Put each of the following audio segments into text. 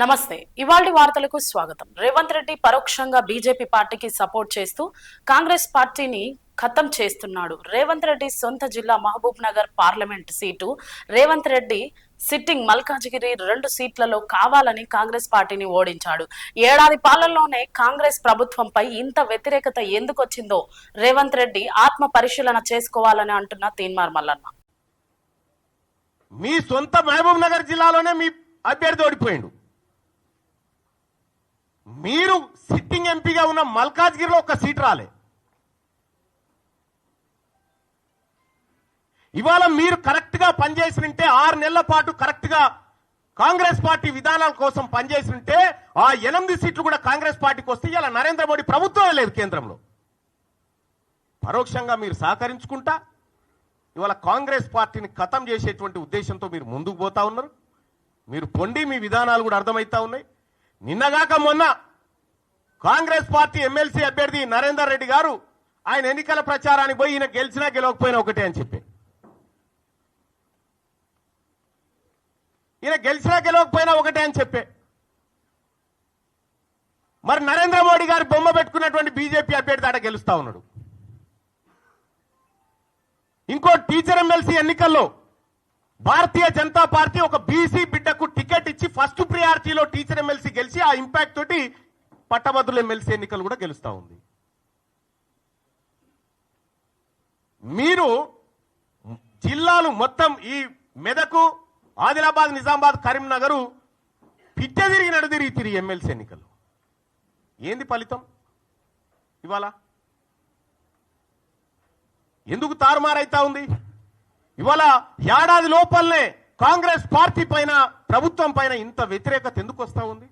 నమస్తే. ఇవాల్టి వార్తలకు స్వాగతం. రేవంత్ రెడ్డి పరోక్షంగా బీజేపీ పార్టీకి సపోర్ట్ చేస్తూ కాంగ్రెస్ పార్టీని ఖతం చేస్తున్నాడు. రేవంత్ రెడ్డి సొంత జిల్లా Mahabubnagar parliament seat Revanth Reddy sitting Malkajgiri 2 సీట్లలో కావాలని కాంగ్రెస్ పార్టీని ఓడించాడు. ఏడాది పాలనలోనే కాంగ్రెస్ ప్రభుత్వంపై ఇంత వ్యతిరేకత ఎందుకొచ్చిందో రేవంత్ రెడ్డి ఆత్మ పరిశీలన చేసుకోవాలని అంటున్న తీన్మార్ మల్లన్న. మీ సొంత మహబూబ్ నగర్ జిల్లాలోనే మీ అభ్యర్థి ఓడిపోయిండు. మీరు సిట్టింగ్ ఎంపీగా ఉన్న మల్కాజ్గిరిలో ఒక సీట్ రాలే. ఇవాళ మీరు కరెక్ట్ గా పనిచేసినంటే 6 నెలల పాటు కరెక్ట్ గా కాంగ్రెస్ పార్టీ విధానాల కోసం పనిచేసినంటే ఆ 8 సీట్లు కూడా కాంగ్రెస్ పార్టీకి వస్తే ఇలా నరేంద్ర మోడీ ప్రభుత్వమే లేదు కేంద్రంలో. పరోక్షంగా మీరు సహకరించుకుంటా ఇవాళ కాంగ్రెస్ పార్టీని ఖతం చేసేటువంటి ఉద్దేశంతో మీరు ముందుకు పోతా ఉన్నారు. మీరు పొండి మీ విధానాలు కూడా అర్థమవుతా ఉన్నాయి. నిన్నగాక మొన్న కాంగ్రెస్ పార్టీ ఎమ్మెల్సీ అభ్యర్థి నరేందర్ రెడ్డి గారు ఆయన ఎన్నికల ప్రచారానికి పోయి ఈయన గెలిచినా గెలవకపోయినా ఒకటే అని చెప్పి, ఈయన గెలిచినా గెలవకపోయినా ఒకటే అని చెప్పే, మరి నరేంద్ర మోడీ గారు బొమ్మ పెట్టుకున్నటువంటి బీజేపీ అభ్యర్థి ఆడ గెలుస్తా ఉన్నాడు. ఇంకో టీచర్ ఎమ్మెల్సీ ఎన్నికల్లో భారతీయ జనతా పార్టీ ఒక బీసీ బిడ్డకు టికెట్ ఇచ్చి ఫస్ట్ ప్రియారిటీలో టీచర్ ఎమ్మెల్సీ గెలిచి ఆ ఇంపాక్ట్ తోటి పట్టభద్రుల ఎమ్మెల్సీ ఎన్నికలు కూడా గెలుస్తా ఉంది. మీరు జిల్లాలు మొత్తం ఈ మెదకు, ఆదిలాబాద్, నిజామాబాద్, కరీంనగర్ పిట్ట తిరిగి నడుదిరిగి ఎమ్మెల్సీ ఎన్నికలు ఏంది ఫలితం? ఇవాళ ఎందుకు తారుమారైతా ఉంది? ఇవాళ ఏడాది లోపలనే కాంగ్రెస్ పార్టీ పైన, ప్రభుత్వం పైన ఇంత వ్యతిరేకత ఎందుకు వస్తా ఉంది?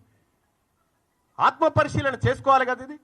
ఆత్మ పరిశీలన చేసుకోవాలి కదా ఇది.